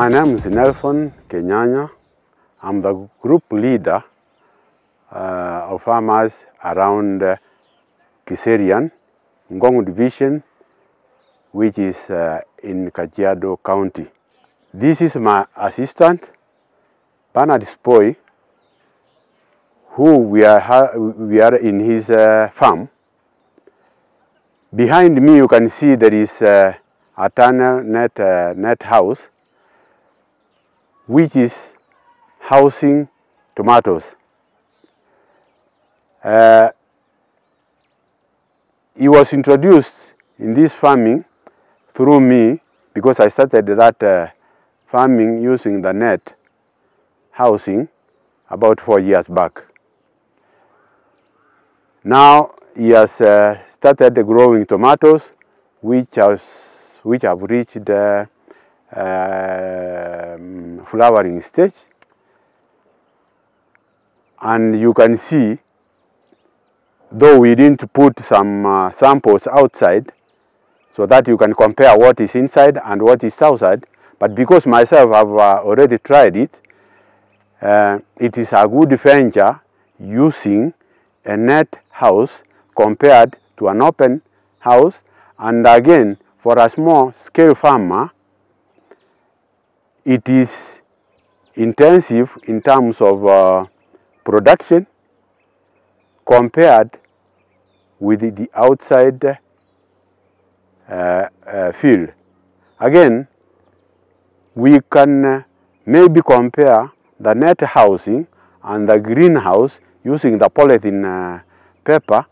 My name is Nelson Kenyanya. I'm the group leader of farmers around Kiserian, Ngong Division, which is in Kajiado County. This is my assistant, Bernard Spoy, who we are in his farm. Behind me you can see there is a tunnel net house, which is housing tomatoes. He was introduced in this farming through me because I started that farming using the net housing about 4 years back. Now he has started growing tomatoes, which have reached the flowering stage, and you can see, though we didn't put some samples outside so that you can compare what is inside and what is outside, but because myself have already tried it, it is a good venture using a net house compared to an open house. And again, for a small scale farmer, it is intensive in terms of production compared with the outside field. Again, we can maybe compare the net housing and the greenhouse using the polythene paper,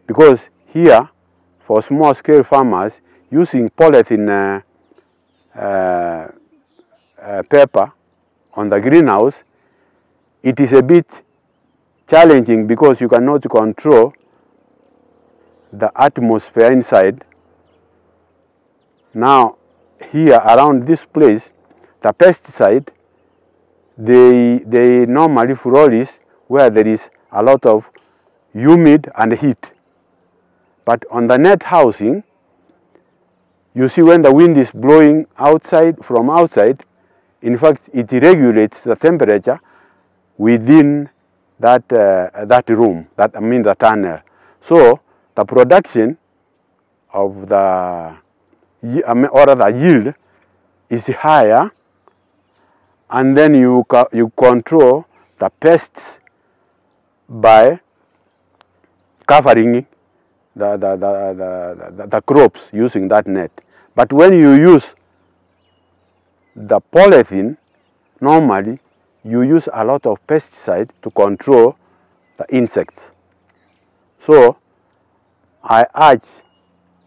because here for small scale farmers using polythene paper on the greenhouse, it is a bit challenging because you cannot control the atmosphere inside. Now here around this place, the pesticide, they normally flourish where there is a lot of humid and heat. But on the net housing, you see when the wind is blowing outside, from outside, in fact it regulates the temperature within that room, that I mean the tunnel. So the production of the yield is higher, and then you control the pests by covering the crops using that net. But when you use the polythene, normally you use a lot of pesticide to control the insects. So I urge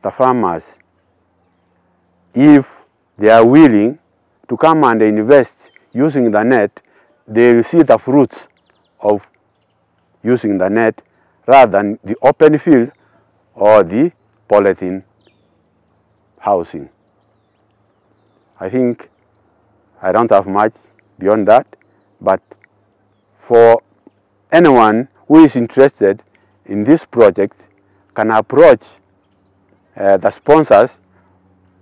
the farmers, if they are willing to come and invest using the net, they will see the fruits of using the net rather than the open field or the polythene housing. I think I don't have much beyond that, but for anyone who is interested in this project can approach the sponsors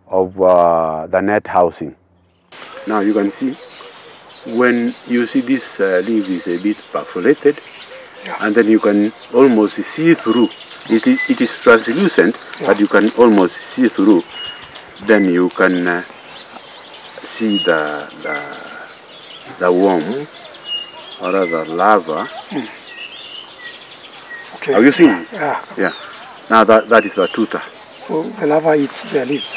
of the net housing. Now you can see, when you see this leaf is a bit perforated, yeah, and then you can almost see through. It is translucent, yeah, but you can almost see through. Then you can see the worm, or rather larva. Okay. Have you seen it? Yeah. Yeah. Now that is the tutor. So the larva eats the leaves.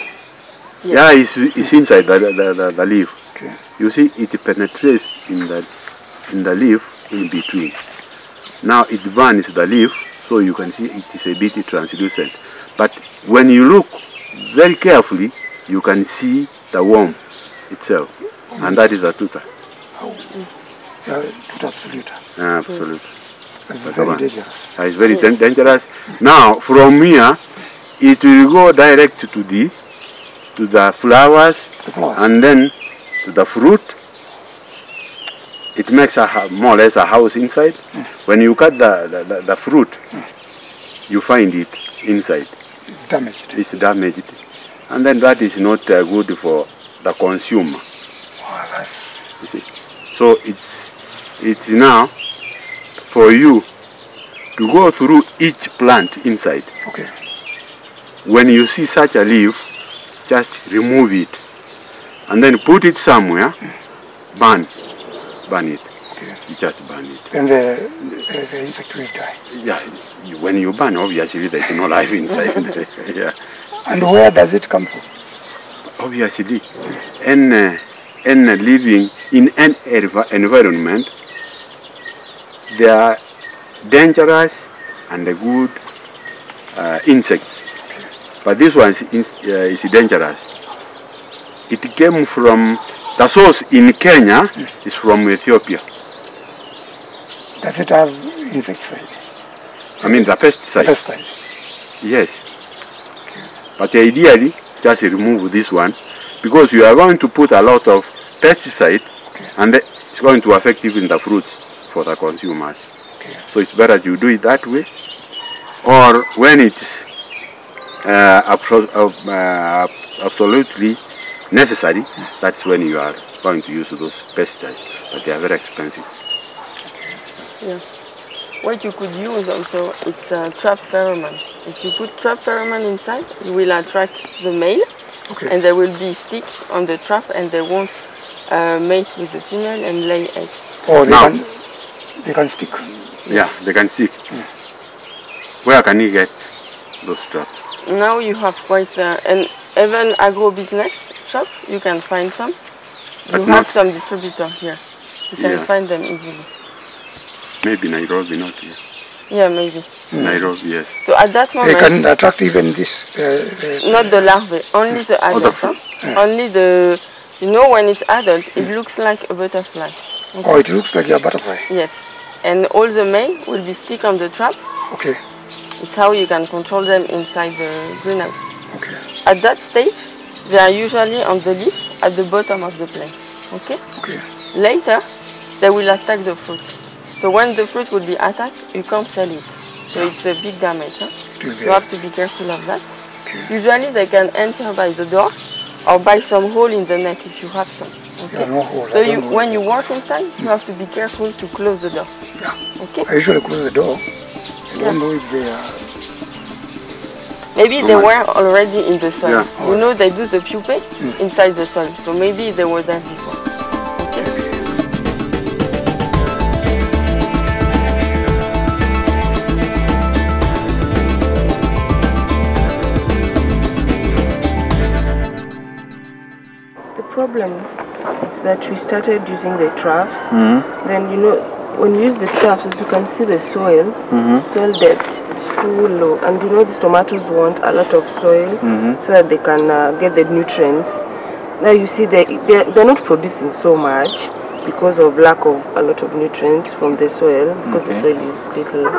Yeah, it's inside the leaf. Okay. You see, it penetrates in the leaf in between. Now it burns the leaf, so you can see it is a bit translucent. But when you look very carefully, you can see the worm itself, and that is the tutor. Oh, yeah, tutor absolute. Absolute. But it's very dangerous. It's very dangerous. Now from here, it will go direct to the flowers, and then to the fruit. It makes more or less a house inside. When you cut the fruit, you find it inside. It's damaged. It's damaged. And then that is not good for the consumer. Wow, Yes. You see. So it's now for you to go through each plant inside. Okay. When you see such a leaf, just remove it and then put it somewhere, burn it. Okay. You just burn it. Then the insect will die. Yeah, when you burn, obviously there is no life inside. Yeah. And where does it come from? Obviously, any living in any environment, they are dangerous and good insects. But this one is dangerous. It came from, the source in Kenya is from Ethiopia. Does it have insecticide? I mean the pesticide. Pesticide. Yes. But ideally, just remove this one because you are going to put a lot of pesticide and it's going to affect even the fruits for the consumers. Okay. So it's better you do it that way, or when it's absolutely necessary, that's when you are going to use those pesticides, but they are very expensive. Yeah. What you could use also, it's trap pheromone. If you put trap pheromone inside, you will attract the male, and they will be stick on the trap and they won't mate with the female and lay eggs. Oh, they can stick. Yeah, they can stick. Where can you get those traps? Now you have quite, and even agro-business shop, you can find some. You have some distributor here. You can find them easily. Maybe Nairobi, not here. Yeah, maybe. Nairobi, yes. So at that moment, they can attract even this. not the larvae, only the adult. Only the, you know, when it's adult, it looks like a butterfly. Okay. Oh, it looks like a butterfly. Yes, and all the male will be stick on the trap. Okay. It's how you can control them inside the greenhouse. Okay. At that stage, they are usually on the leaf at the bottom of the plant. Okay. Okay. Later, they will attack the fruit. So when the fruit will be attacked, you can't sell it. So it's a big damage. Huh? You have to be careful of that. Okay. Usually they can enter by the door or by some hole in the net if you have some. Okay. Yeah, no hole. So when you work inside, you have to be careful to close the door. Yeah. Okay. I usually close the door. I don't know if they are. Maybe they were already in the soil. Yeah. You know they do the pupae inside the soil. So maybe they were there before. Okay. Problem is that we started using the traps. Then, you know, when you use the traps, as you can see, the soil depth is too low, and you know these tomatoes want a lot of soil so that they can get the nutrients. Now you see they're not producing so much because of lack of a lot of nutrients from the soil, because the soil is little.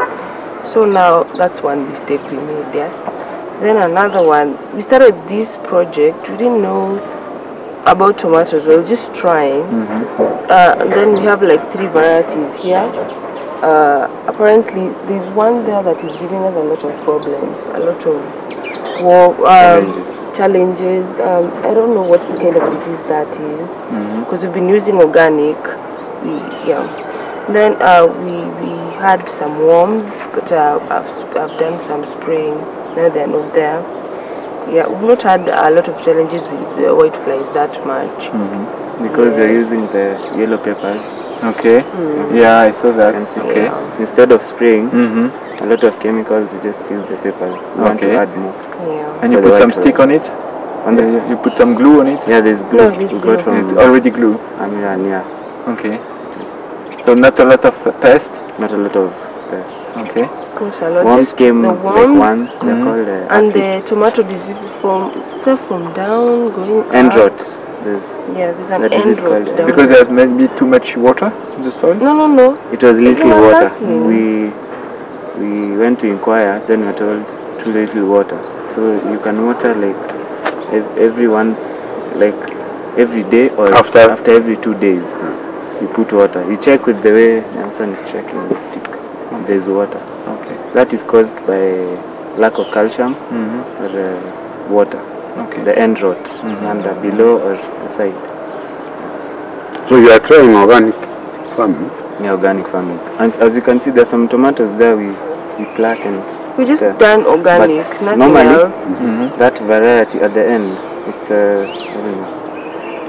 So now that's one mistake we made there. Then another one, we started this project, we didn't know about tomatoes, we were just trying. And then we have like 3 varieties here. Apparently there's one there that is giving us a lot of problems, a lot of challenges. I don't know what kind of disease that is, because we've been using organic. Then we had some worms, but I've done some spraying. Now they're not there. Yeah, we've not had a lot of challenges with the white flies that much. Because you're using the yellow peppers. Okay. Yeah, I saw that. Okay. Yeah. Instead of spraying a lot of chemicals, you just use the peppers. You want to add more. Yeah. And you put some stick on it? On you put some glue on it? Yeah, there's glue. No, we got from it's already glue. Yeah. Okay. So not a lot of pests? Not a lot of pests. Okay. Worms came like once. They're called and the tomato disease from down going end up. rot. There's an end rot down. Because there's maybe too much water in the soil? No. It was little water. Happening. We went to inquire, then we were told too little water. So you can water like every day or after every 2 days. You put water. You check with the way Nelson is checking the stick. There's water. Okay. That is caused by lack of calcium or water. Okay. The end rot, and below or the side. So you are trying organic farming? Yeah, organic farming. And as you can see, there's some tomatoes there we pluck and We just Yeah. done organic, But nothing normally- else. that variety at the end, it's I don't know.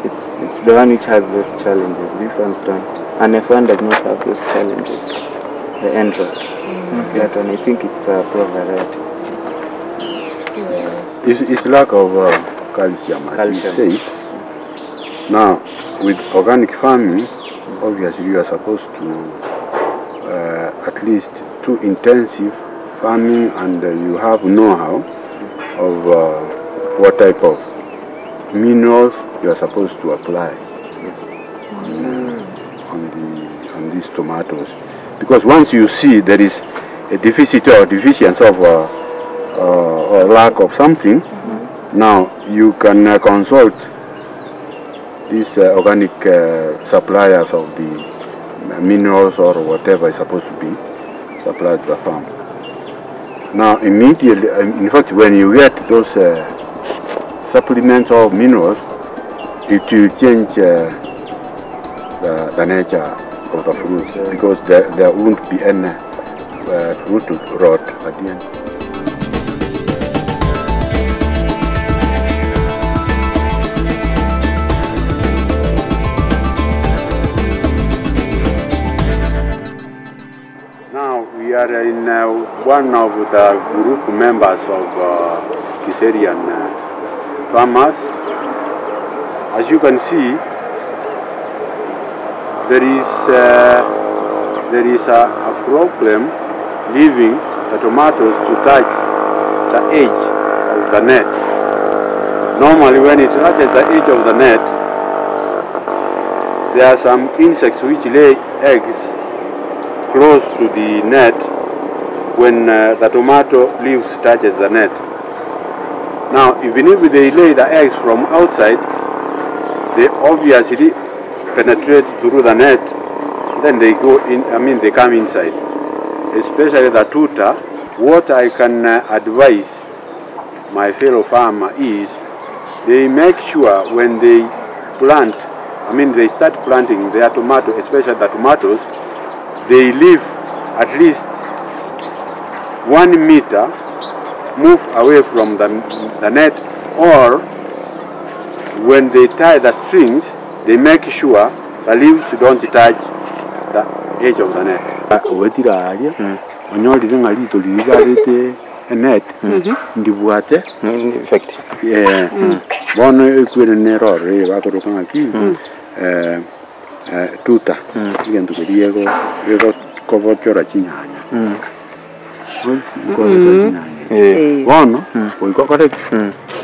It's the one which has those challenges. These ones don't. And F1 does not have those challenges. The end rot. That one, I think it's a poor variety. It's lack of calcium, as you Calcium. say. Now, with organic farming, obviously you are supposed to at least do intensive farming, and you have know-how of what type of minerals you are supposed to apply on these tomatoes. Because once you see there is a deficit or deficiency of or lack of something, now you can consult these organic suppliers of the minerals or whatever is supposed to be supplied to the farm. Now immediately, in fact, when you get those supplements of minerals, it will change the nature of the fruit, because there won't be any fruit rot at the end. Now we are in one of the group members of Kiserian farmers. As you can see, there is a problem leaving the tomatoes to touch the edge of the net. Normally when it touches the edge of the net, there are some insects which lay eggs close to the net when the tomato leaves touches the net. Now, even if they lay the eggs from outside, they obviously penetrate through the net, then they go in, they come inside. Especially the tutor. What I can advise my fellow farmer is, they make sure when they plant, they start planting their tomato, especially the tomatoes, they leave at least 1 meter, move away from the net, or when they tie the strings, they make sure the leaves don't touch the edge of the net. Net, ndibuate, Effect. bono ikwere nerore bakorokanga ki tuta igento kiriego ego kobochora chinyanya bono oikokore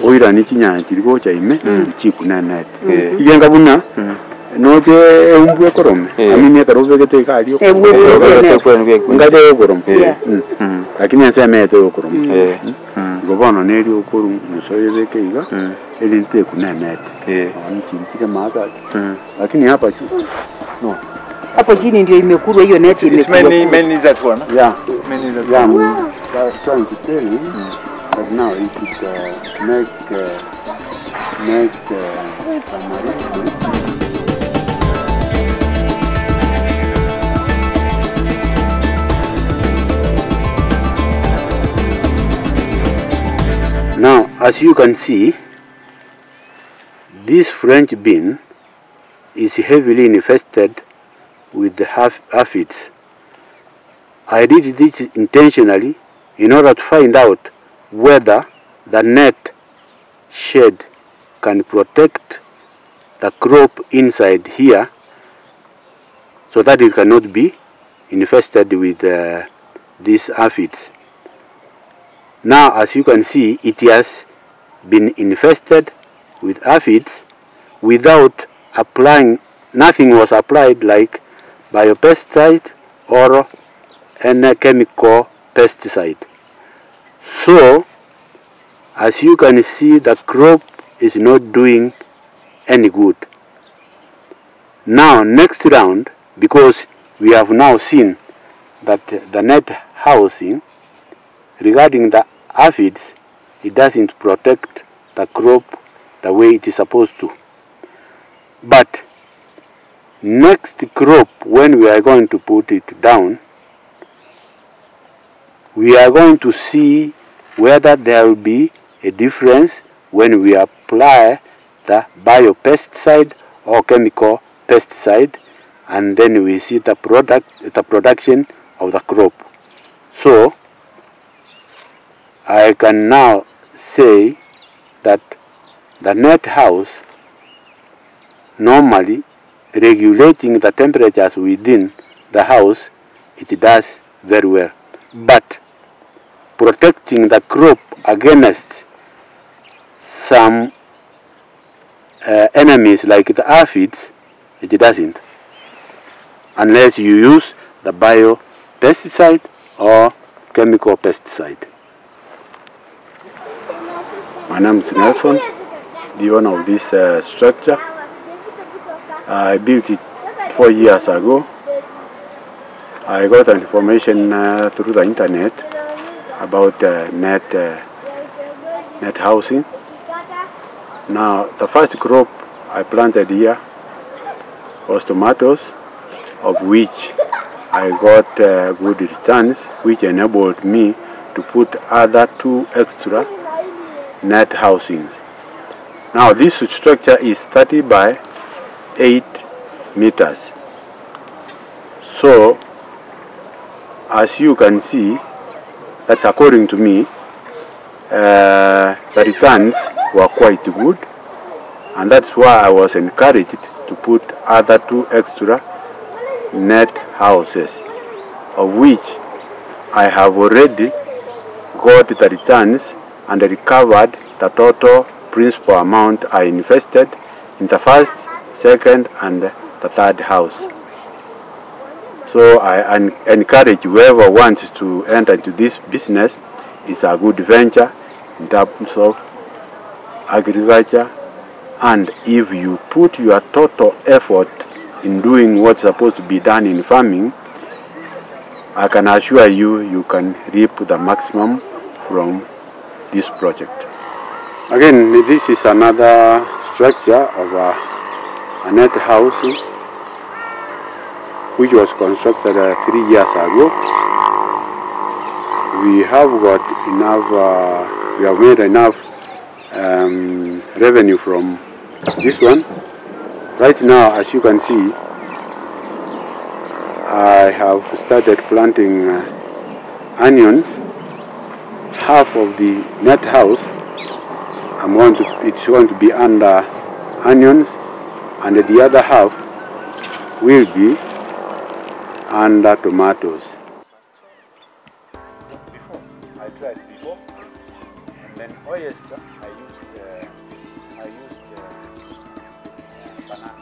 oira ni chinyanya chirigo chaime chikunenet igenga buna noche umbwe korome amine karobe kete kalio ngade okorom lakini asemete okorom gobono neri okorum musoyebe keiga elinte kunenet ni chintike maga lakini hapa no hapo chini ndio imekurwa hiyo neti imekurwa. Mainly that one. yeah Mainly that yeah one. I was trying to tell you that now it could make Now, as you can see, this French bean is heavily infested with the aphids. I did this intentionally in order to find out whether the net shed can protect the crop inside here so that it cannot be infested with these aphids. Now, as you can see, it has been infested with aphids without applying, nothing was applied like biopesticide or any chemical pesticide. So, as you can see, the crop is not doing any good. Now, next round, because we have now seen that the net housing regarding the aphids, it doesn't protect the crop the way it is supposed to. But next crop, when we are going to put it down, we are going to see whether there will be a difference when we apply the biopesticide or chemical pesticide, and then we see the production of the crop. So I can now say that the net house, normally regulating the temperatures within the house, it does very well. But protecting the crop against some enemies like the aphids, it doesn't, unless you use the biopesticide or chemical pesticide. My name is Nelson, the owner of this structure. I built it 4 years ago. I got information through the internet about net housing. Now, the first crop I planted here was tomatoes, of which I got good returns, which enabled me to put other 2 extra net housings. Now, this structure is 30 by 8 meters. So, as you can see, that's according to me, the returns were quite good, and that's why I was encouraged to put other 2 extra net houses, of which I have already got the returns and recovered the total principal amount I invested in the first, second, and the third house. So I encourage whoever wants to enter into this business. It's a good venture in terms of agriculture, and if you put your total effort in doing what's supposed to be done in farming, I can assure you, you can reap the maximum from this project. Again, this is another structure of a net house which was constructed 3 years ago. We have got enough, we have made enough revenue from this one. Right now, as you can see, I have started planting onions. Half of the net house, it's going to be under onions, and the other half will be under tomatoes. I tried before, and then oyster I used banana.